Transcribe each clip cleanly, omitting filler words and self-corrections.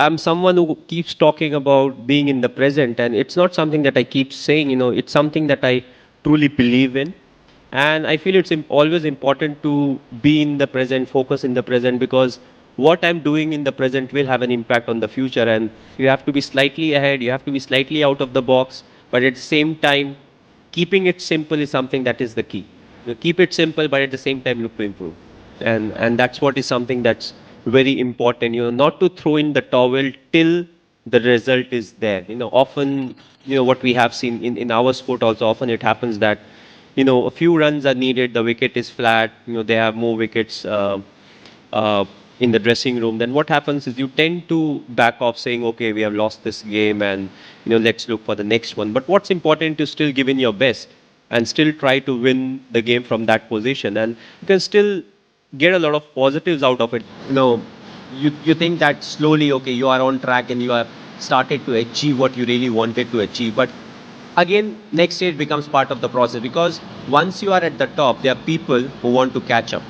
I'm someone who keeps talking about being in the present, and it's not something that I keep saying. It's something that I truly believe in, and I feel it's always important to be in the present, focus in the present, because what I'm doing in the present will have an impact on the future, and you have to be slightly ahead. You have to be slightly out of the box, but at the same time, keeping it simple is something that is the key. Keep it simple, but at the same time look to improve, and that's what is something that's very important. Not to throw in the towel till the result is there. Often, what we have seen in our sport also, often it happens that a few runs are needed, the wicket is flat, they have more wickets uh, in the dressing room. Then what happens is you tend to back off, saying, okay, we have lost this game, and let's look for the next one. But what's important is still give in your best and still try to win the game from that position, and you can still get a lot of positives out of it. You think that slowly, okay, you are on track and you have started to achieve what you really wanted to achieve. But again, next stage becomes part of the process, because once you are at the top, there are people who want to catch up.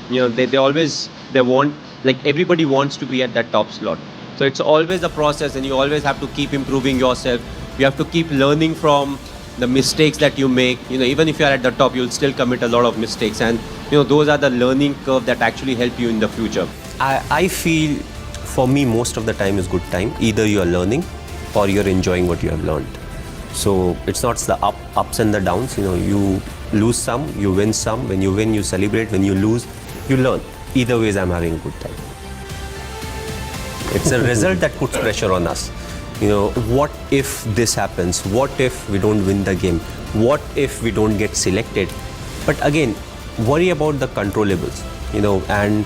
They always, they want, like, everybody wants to be at that top slot. So it's always a process, and you always have to keep improving yourself. You have to keep learning from the mistakes that you make. Even if you are at the top, you'll still commit a lot of mistakes, and those are the learning curve that actually help you in the future. I feel for me most of the time is good time. Either you are learning or you're enjoying what you have learned. So it's not the ups and the downs. You lose some, you win some. When you win, you celebrate. When you lose, you learn. Either ways, I'm having a good time. It's a result that puts pressure on us. What if this happens? What if we don't win the game? What if we don't get selected? But again, worry about the controllables, and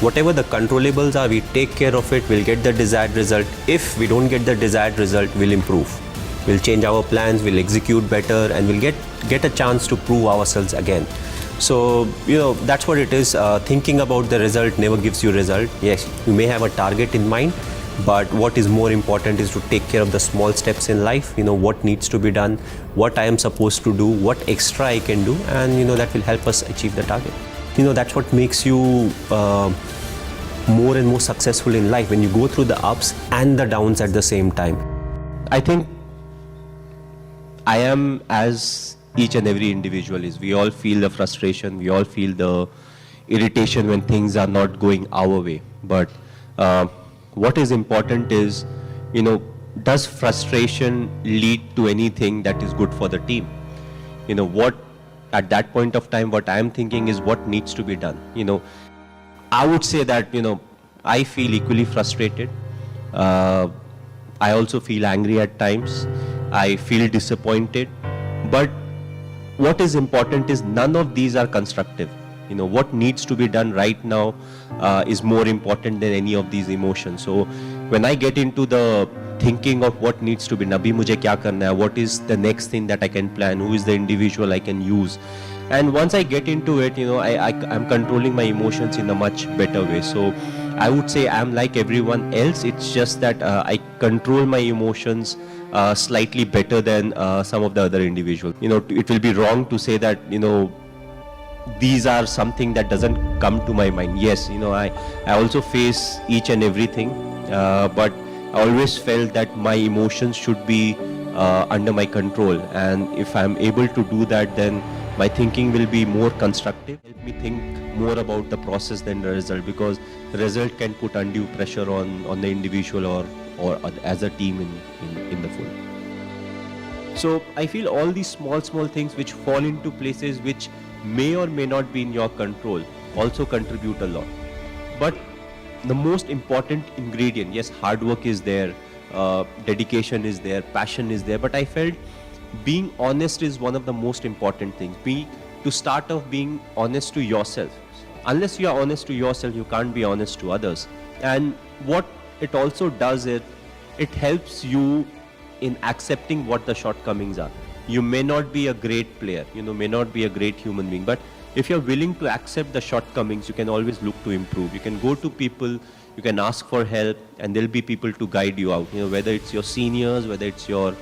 whatever the controllables are, we take care of it, we'll get the desired result. If we don't get the desired result, we'll improve. We'll change our plans, we'll execute better, and we'll get a chance to prove ourselves again. So, that's what it is. Thinking about the result never gives you result. Yes, you may have a target in mind, but what is more important is to take care of the small steps in life. What needs to be done, what I am supposed to do, what extra I can do, and that will help us achieve the target. That's what makes you more and more successful in life, when you go through the ups and the downs at the same time. I think I am as each and every individual is. We all feel the frustration, we all feel the irritation when things are not going our way. But what is important is, does frustration lead to anything that is good for the team? At that point of time, what I am thinking is what needs to be done. I would say that, I feel equally frustrated. I also feel angry at times. I feel disappointed. But what is important is none of these are constructive. What needs to be done right now is more important than any of these emotions. So when I get into the thinking of what needs to be, Nabi mujhe kya karna hai, what is the next thing that I can plan, who is the individual I can use, and once I get into it, I'm controlling my emotions in a much better way. So I would say I'm like everyone else. It's just that I control my emotions slightly better than some of the other individuals. It will be wrong to say that these are something that doesn't come to my mind. Yes, I also face each and everything, but I always felt that my emotions should be under my control, and if I'm able to do that, then my thinking will be more constructive. Help me think more about the process than the result, because the result can put undue pressure on the individual or as a team in the full. So I feel all these small things which fall into places which may or may not be in your control also contribute a lot. But the most important ingredient, yes, hard work is there, dedication is there, passion is there, but I felt being honest is one of the most important things. To start off, being honest to yourself. Unless you are honest to yourself, you can't be honest to others. And what it also does is, it helps you in accepting what the shortcomings are. You may not be a great player, may not be a great human being, but if you're willing to accept the shortcomings, you can always look to improve. You can go to people, you can ask for help, and there'll be people to guide you out. Whether it's your seniors, whether it's your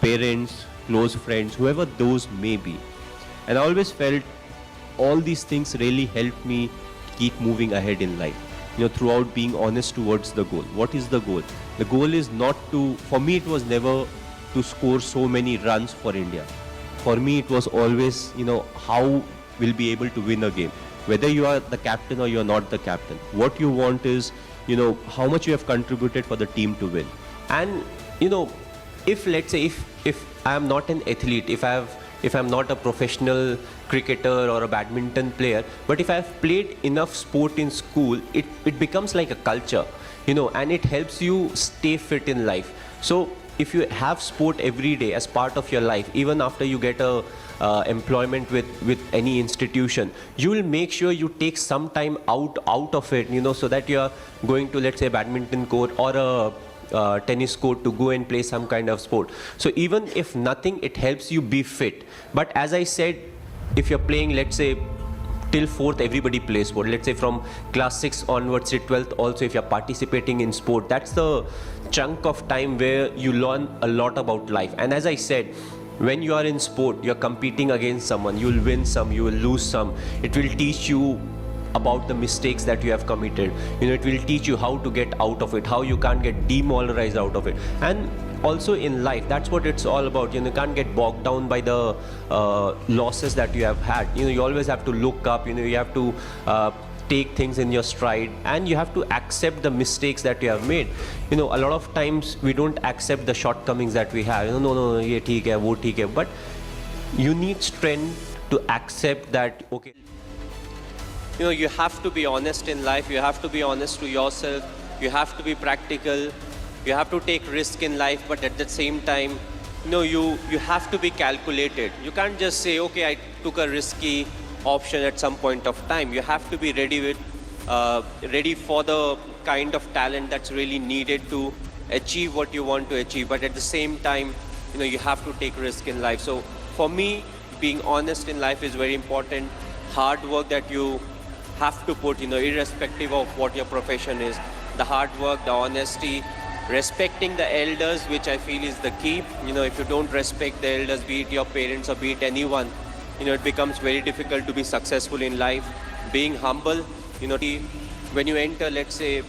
parents, close friends, whoever those may be. And I always felt all these things really helped me keep moving ahead in life. throughout being honest towards the goal. What is the goal? The goal is not to, for me it was never to score so many runs for India. For me it was always, how we'll be able to win a game. Whether you are the captain or you're not the captain. What you want is, how much you have contributed for the team to win. And if let's say if I am not an athlete, if I'm not a professional cricketer or a badminton player, but if I've played enough sport in school, it becomes like a culture, and it helps you stay fit in life. So if you have sport every day as part of your life, even after you get a employment with any institution, you will make sure you take some time out of it, so that you are going to, let's say, badminton court or a tennis court to go and play some kind of sport. So even if nothing, it helps you be fit. But as I said, if you're playing, let's say, till 4th everybody plays sport, let's say from class 6 onwards till 12th also, if you're participating in sport, that's the chunk of time where you learn a lot about life. And as I said, when you are in sport, you're competing against someone, you will win some, you will lose some. It will teach you about the mistakes that you have committed. It will teach you how to get out of it, how you can't get demoralized out of it. And also in life, that's what it's all about. You can't get bogged down by the losses that you have had. You always have to look up. You have to take things in your stride, and you have to accept the mistakes that you have made. A lot of times we don't accept the shortcomings that we have. No, ye theek hai, wo theek hai. But you need strength to accept that, okay. You have to be honest in life. You have to be honest to yourself. You have to be practical. You have to take risk in life, but at the same time, you have to be calculated. You can't just say, okay, I took a risky option at some point of time. You have to be ready for the kind of talent that's really needed to achieve what you want to achieve. But at the same time, you have to take risk in life. So for me, being honest in life is very important. Hard work that you have to put, irrespective of what your profession is. The hard work, the honesty, respecting the elders, which I feel is the key. If you don't respect the elders, be it your parents or be it anyone, it becomes very difficult to be successful in life. Being humble, when you enter, let's say,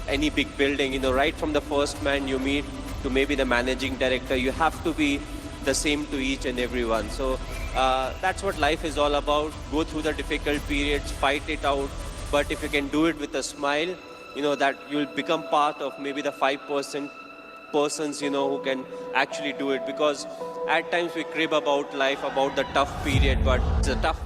any big building, right from the first man you meet to maybe the managing director, you have to be the same to each and everyone. So that's what life is all about. Go through the difficult periods, fight it out. But if you can do it with a smile, that you'll become part of maybe the 5% persons, who can actually do it. Because at times we crib about life, about the tough period, but it's a tough